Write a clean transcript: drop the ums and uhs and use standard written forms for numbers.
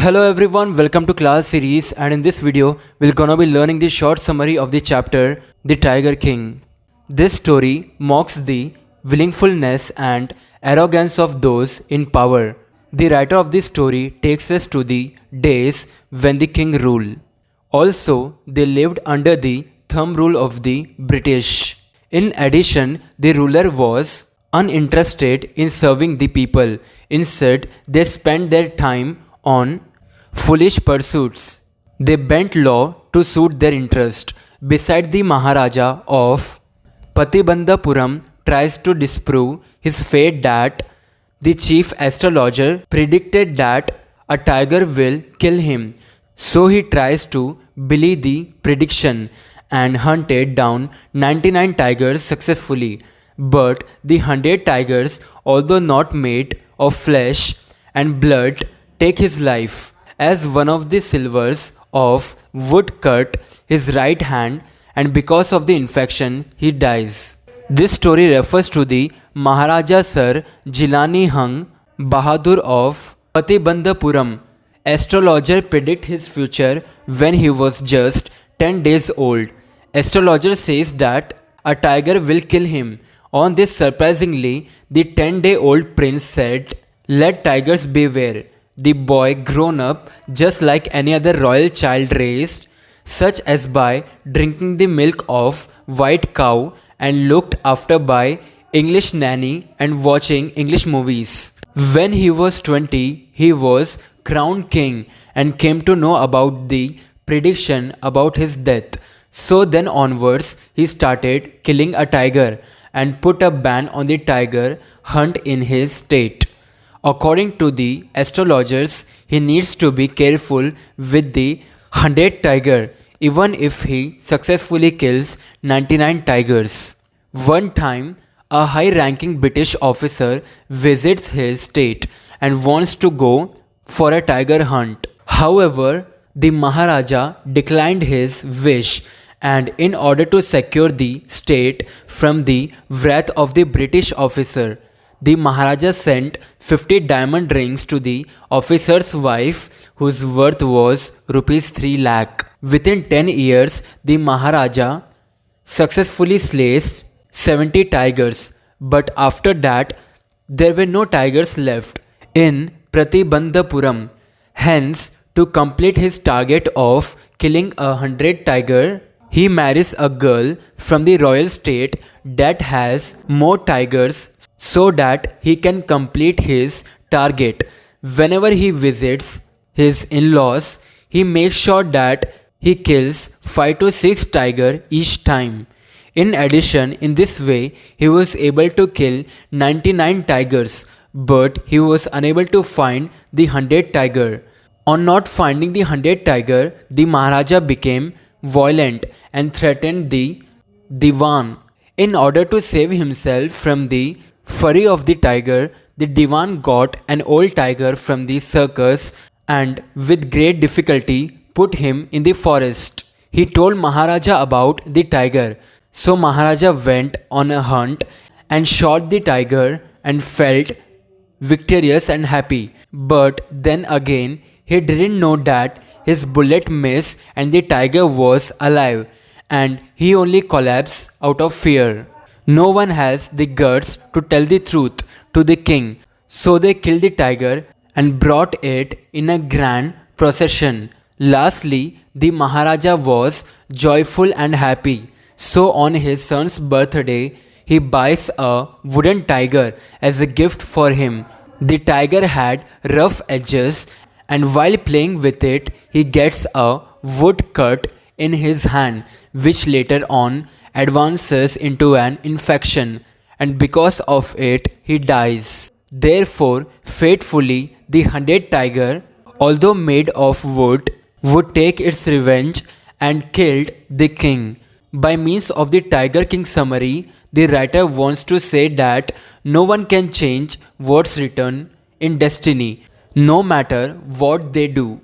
Hello everyone, welcome to class series, and in this video we're gonna be learning the short summary of the chapter The Tiger King. This story mocks the willfulness and arrogance of those in power. The writer of this story takes us to the days when the king ruled. Also, they lived under the thumb rule of the British. In addition, the ruler was uninterested in serving the people. Instead, they spent their time on foolish pursuits. They bent law to suit their interest. Beside, the Maharaja of Patibandapuram tries to disprove his fate that the chief astrologer predicted that a tiger will kill him. So he tries to believe the prediction and hunted down 99 tigers successfully. But the 100 tigers, although not made of flesh and blood, take his life. As one of the silvers of wood cut his right hand, and because of the infection he dies. This story refers to the Maharaja Sir Jilani Hung Bahadur of Patibandapuram. Astrologer predict his future when he was just 10 days old. Astrologer says that a tiger will kill him. On this, surprisingly, the 10-day-old prince said, "Let tigers beware." The boy grown up just like any other royal child raised, such as by drinking the milk of white cow and looked after by English nanny and watching English movies. When he was 20, he was crowned king and came to know about the prediction about his death. So then onwards, he started killing a tiger and put a ban on the tiger hunt in his state. According to the astrologers, he needs to be careful with the 100 tiger, even if he successfully kills 99 tigers. One time, a high-ranking British officer visits his state and wants to go for a tiger hunt. However, the Maharaja declined his wish, and in order to secure the state from the wrath of the British officer, the Maharaja sent 50 diamond rings to the officer's wife, whose worth was rupees 3 lakh. Within 10 years, the Maharaja successfully slays 70 tigers, but after that, there were no tigers left in Pratibandhapuram. Hence, to complete his target of killing 100 tigers, he marries a girl from the royal state that has more tigers so that he can complete his target. Whenever he visits his in-laws, he makes sure that he kills 5 to 6 tigers each time. In addition, in this way, he was able to kill 99 tigers, but he was unable to find the 100 tiger. On not finding the 100 tiger, the Maharaja became violent and threatened the Diwan. In order to save himself from the fury of the tiger, the Diwan got an old tiger from the circus and with great difficulty put him in the forest. He told Maharaja about the tiger. So Maharaja went on a hunt and shot the tiger and felt victorious and happy. But then again, he didn't know that his bullet missed and the tiger was alive, and he only collapsed out of fear. No one has the guts to tell the truth to the king, so they killed the tiger and brought it in a grand procession. Lastly, the Maharaja was joyful and happy. So on his son's birthday, he buys a wooden tiger as a gift for him. The tiger had rough edges, and while playing with it, he gets a woodcut in his hand, which later on advances into an infection, and because of it, he dies. Therefore, fatefully, the 100 tiger, although made of wood, would take its revenge and killed the king. By means of the Tiger King summary, the writer wants to say that no one can change what's written in destiny, no matter what they do.